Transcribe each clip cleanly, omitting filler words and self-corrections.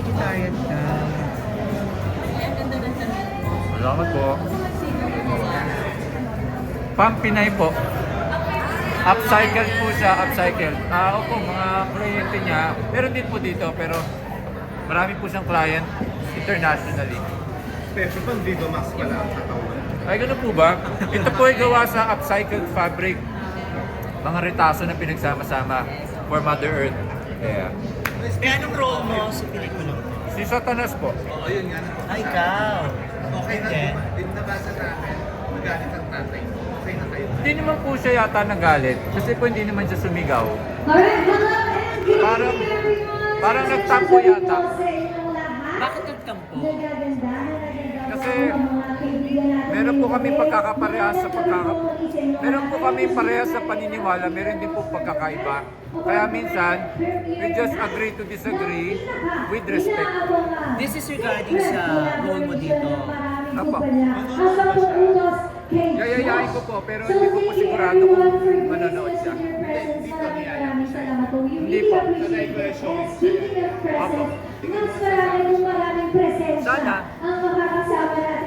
vegetarian ka. Salamat po. Pampinay po. Upcycle po siya, upcycle. Opo, mga kliyente niya. Meron din po dito, pero marami po siyang client internationally. Pero pang Viva Max pala ang katawan. Ay, gano'n po ba? Ito po ay gawa sa upcycled fabric. Mga retaso na pinagsama-sama for Mother Earth. Yeah. Eh, anong role mo sa pelikula? Si Satanas po. Oo, yun nga. Ay, ikaw. Okay na Okay. din nabasa namin. Magalit ang tatay mo. Okay na kayo. Hindi naman po siya yata nagalit. Kasi po hindi naman siya sumigaw. Parang, parang nagtampo yata. Bakit nagtampo? Kasi meron po kami pagkakaparehas sa meron po kami parehas sa paniniwala, meron din po pagkakaiba. Kaya minsan, we just agree to disagree with respect. This is regarding sa role mo dito. Apa. Yayayain ko po, pero hindi ko po sigurado kung manonood siya. Hindi ko niyaya siya. Hindi po. Sanay ko yung showing siya. Apo. Sana.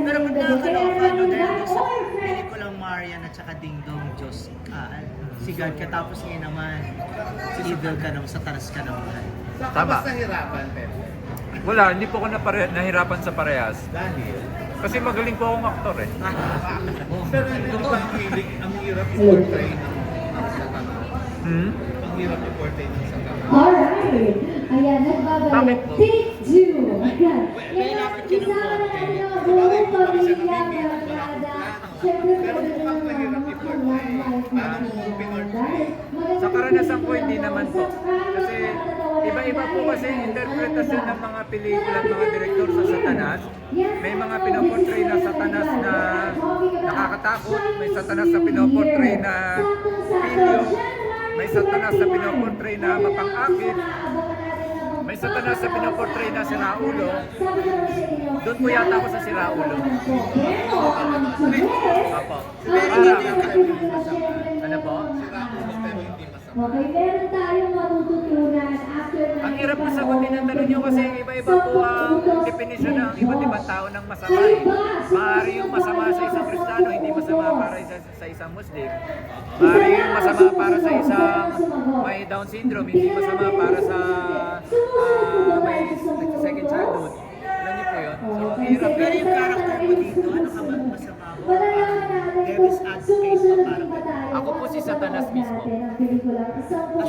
Pero ba't nakakaloka no dahil doon sa pelikulang Marian at saka Ding Dong Diyos, si God ka tapos ngayon naman, evil ka naman, satanas ka naman. Tama. Basta hirapan, Pep. Wala, hindi po ako nahirapan sa parehas. Dahil, Kasi magaling po akong aktor eh. pero hindi ba ang hirap i-portray ng satanas? Hmm? Ang hirap i-portray ng satanas. Alright. Ayan, nagbabalik. Bakit po? Take two. Ayan. May lapit ka ng Isama konti. natin ang buong pamilya, barkada. Siyempre, Pero pwede mukhang naman mahirap ang i-portray. life Paano mo pinortray? Sa karanasan ko, hindi naman po. Kasi iba-iba po kasi yung interpretasyon ng mga pelikula at mga direktor sa Satanas. May mga pinoportray na Satanas na nakakatakot, may Satanas na pinoportray na pilyo, may Satanas na pinoportray na mapang-akit, may Satanas na pinoportray na si Raulo. Doon po yata ako sa si Raulo. Apo. Pero hindi yung Ano po? Pero hindi masama. Okay, meron tayong matututunan after Ang hirap na sagutin ang tanong nyo kasi iba-iba po ang definition ng iba't ibang tao ng masama eh. Maaari yung masama sa isang Kristiyano, hindi masama para sa isang Muslim. Maaari yung masama para sa isang may Down syndrome, hindi masama para sa may second childhood. Alam niyo po yun? So, ang hirap Pero yun. yung character mo dito, ano ka ba masama mo? Devil's advocate pa parang Ako po si Satanas mismo. Yun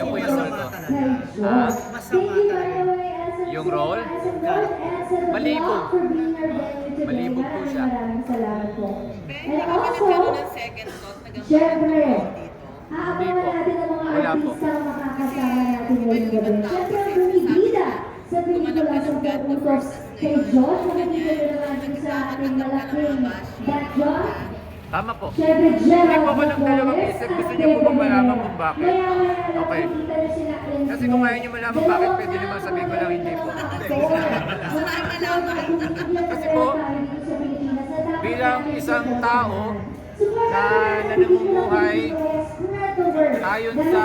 po yung role ko. masama Ha? Masama talaga. Yung role? Malibog. Malibog po siya. Salamat po. Hindi ka ba nagkaroon ng second thought na gano'n Siyempre, dito? aabangan natin ang mga Wala po. artista na makakasama natin ngayong gabi. Siyempre, ang bumibida sa pelikula sa pag-utos kay Josh, na nandito naman din sa ating malaking backdrop. Tama po. Siyempre, Hindi Gerald po ako nagdalawang isip. Gusto niyo po bang malaman kung bakit? Okay. Kasi kung ayaw niyo malaman bakit, pwede naman sabihin ko lang hindi po. Kasi po, bilang isang tao na nanamumuhay, ayon sa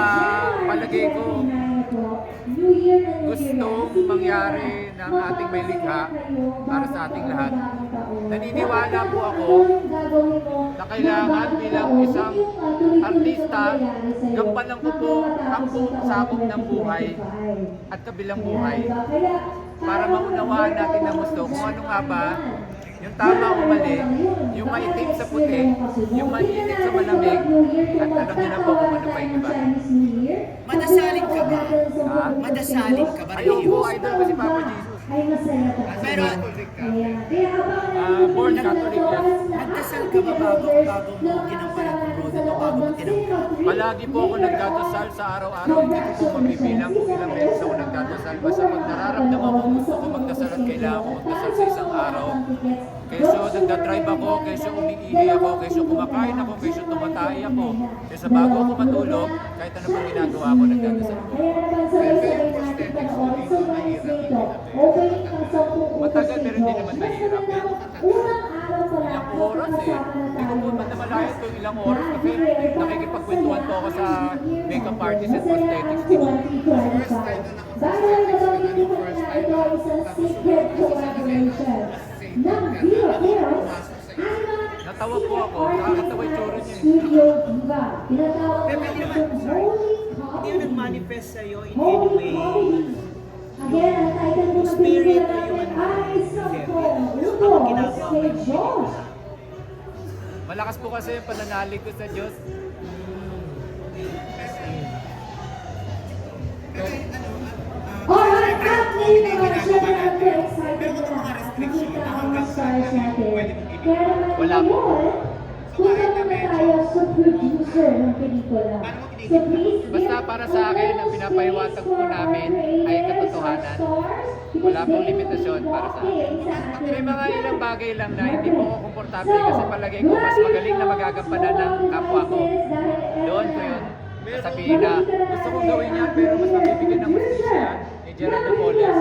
palagay ko, gustong mangyari ng ating may likha para sa ating lahat. Naniniwala po ako na kailangan bilang isang artista, gampanan ko po ang buong sabog ng buhay at kabilang buhay para maunawaan natin ng gusto kung ano nga ba yung tama o mali, yung maitim sa puti, yung mainit sa malamig, at alam niyo na po kung ano pa yung iba. Madasalin ka ba? Ha? Madasalin ka ba? Ayaw po, idol ko si Papa Jesus. Ay, masaya po. Pero, Ayan. Kaya abangan Born Catholic yan. nagdasal ka ba bago mo ginampanan ng road ito, bago mo tinangkap? Palagi po ako nagdadasal sa araw-araw, hindi ko po mabibilang kung ilang beses ako nagdadasal. Basta pag nararamdaman ko gusto ko magdasal at kailangan ko magdasal sa isang araw. Kaysa nagdadrive ako, kaysa umiihi ako, kaysa kumakain ako, kaysa tumatay ako. Kaysa bago ako matulog, kahit ano pang ginagawa ko, nagdadasal ko. Matagal pero hindi naman mahirap. Ilang oras eh. Hindi ko po matamalaya ito ilang oras kasi nakikipagkwentuhan po ako sa makeup artist and prosthetics team. First time na nakaprosthetics ka na, yung first ito ay isang secret collaboration ng Viva Films at Natawa po ako, nakakatawa yung tsura niya. Studio Viva. Tinatawag Pero natin hindi itong naman, Holy hindi yun nag-manifest sa'yo in any Holy way. Comedy. Again, ang title po ng Spirit pelikula o yung natin ay Sampung Ang Utos ginagawa kay mo. Josh. Malakas po kasi yung pananalig ko sa Diyos. Alright, at ngayon, syempre ako excited na makita ang mga stars natin. Kaya naman Wala po. ngayon, punta muna tayo sa producer ng pelikula. So please, Basta para sa akin, ang pinapahiwatig po namin ay katotohanan. Wala pong limitasyon para sa akin. May mga ilang bagay lang na hindi po ako komportable kasi palagay ko mas magaling na magagampanan ng kapwa ko. Doon ko yun sasabihin na gusto kong gawin yan pero mas mabibigyan ng mustisya ni Gerald Napoles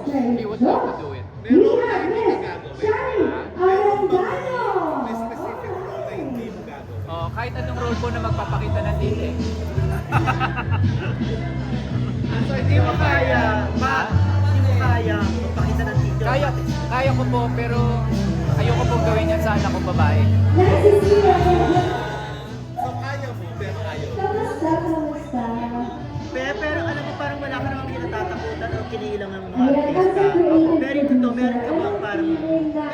and he would love to do it. Pero hindi ka gagawin. May Arendano! specific role na hindi mo gagawin. Oh, kahit anong role po na magpapakita ng titi. So, hindi mo kaya, hindi mo kaya magpakita ng video. Kaya ko po pero ayoko po gawin yan sa anak kong babae. Nice to see you again. So kaya mo, pero ayaw. Kamusta, kamusta? Pero alam mo, parang wala ka namang kinatatakutan o kinilang ng mga artista. Pero ito, meron ka bang parang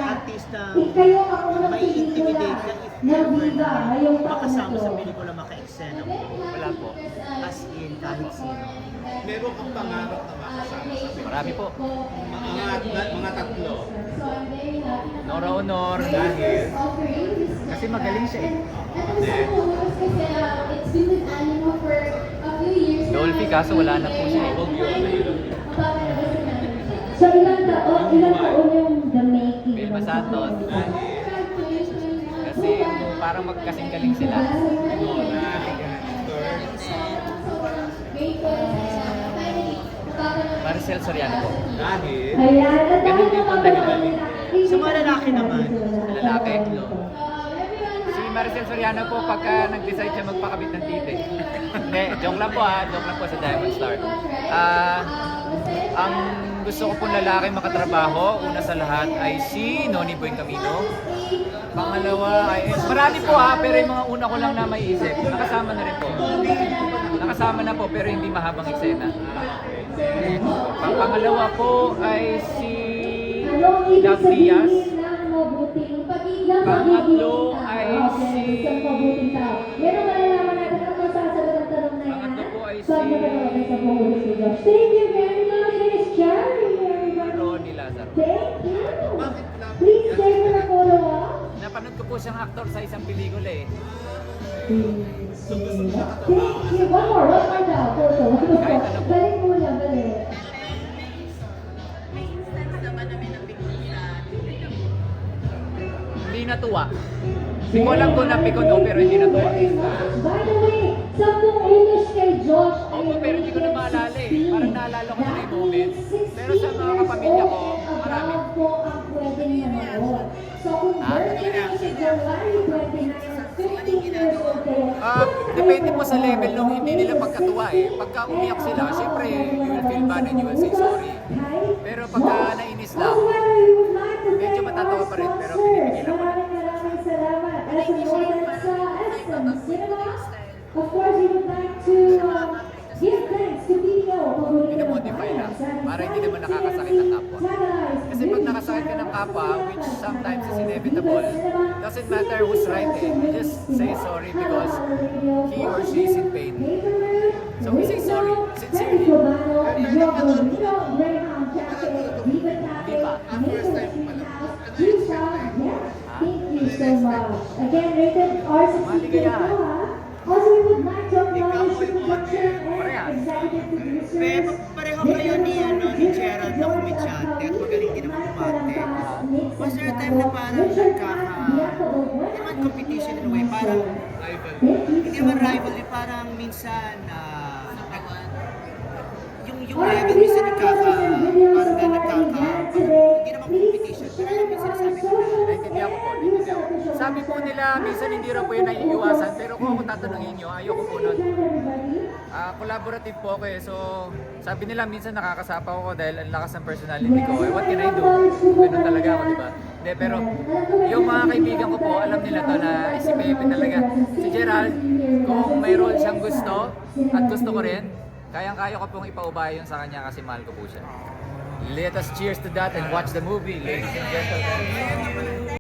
artista Kayo ang unang may intimidate ka if na ever Viva na ngayong taon na makasama to. sa pelikula, maka-eksena mo. Wala po. As in, kahit sino. Meron kang pangarap na makasama sa film. Marami po. Mga tatlo. Nora Honor. Dahil, Kasi magaling siya eh. Dolphy kaso wala na po siya eh. So ilang taon yung the making? Vilma Santos. Kasi parang magkasing galing sila. Maricel Soriano po. dahil, Ayan, at Ganun din po ang dahilan. Sa mga lalaki naman. Lalaki. Si Maricel Soriano po pagka nag-decide siya magpakabit ng titi. Hindi, joke lang po ha. Joke lang po sa Diamond Star. Ang gusto ko pong lalaki makatrabaho, una sa lahat ay si Noni Boy Camino. Pangalawa ay, marami po ha, pero yung mga una ko lang na maiisip. Nakasama na rin po. Nakasama na po pero hindi mahabang eksena. Pangalawa po ay si Love Diaz. Pangatlo ay si... Meron malalaman natin ang masasagot ang tanong na yan. Pangatlo po ay Pag si- nakarating sa pangulo si Josh. Thank you very much, Miss Jerry. Ronnie Lazaro. Thank you. Please stay for the follow-up. Napanood ko po siyang aktor sa isang pelikula eh. Thank you. One more daw. Photo. Balik muna, balik. May instance naman namin ng pelikula. Hindi natuwa. Hindi ko alam kung napikon o pero hindi natuwa. By the way, 10 unos kay Josh. Opo, pero hindi ko na maalala eh. Parang naalala ko na yung moment. Pero sa mga kapamilya ko, marami. po ang pwedeng manood. So kung birthday niyo si January 29 at 15 years old kayo, Depende po sa level nung hindi nila pagkatuwa eh. Pagka umiyak sila, syempre, you will feel bad and you will say sorry. Pero pagka nainis lang, medyo matatawa pa rin, pero pinipigilan ko na. Maraming salamat. At sumunod sa Essence Cinema, of course, we would like to give thanks to Pino. Minamodify lang, para hindi naman nakakasakit ang kapwa. Kasi pag nakasakit ka ng kapwa, which sometimes is inevitable, doesn't matter who's right eh. You just say sorry because he or she is in pain. So we say sorry, sincerely. Thank you so much. Again, rated R64. Also, we would like to acknowledge the production and executive producer. Pero pareho kayo ni Gerald na kumityante at magaling din naman kumante. Was there a time na parang hindi naman competition in a way, parang hindi naman rivalry, parang minsan yung level minsan hindi naman competition, pero yung minsan sinasabi ko na Naintindihan ko po, naintindihan ko. Sabi po nila, minsan hindi raw po yun naiiwasan, pero kung ako tatanungin nyo, ayoko po nun. Collaborative po ako eh. So, sabi nila minsan nakakasapaw ako dahil ang lakas ng personality ko. Eh, what can I do? Ganun talaga ako, di ba? Hindi, pero yung mga kaibigan ko po, alam nila to na si Pepe talaga. Si Gerald, kung may role siyang gusto at gusto ko rin, kayang-kaya ko pong ipaubaya yun sa kanya kasi mahal ko po siya. Let us cheers to that and watch the movie, ladies and gentlemen.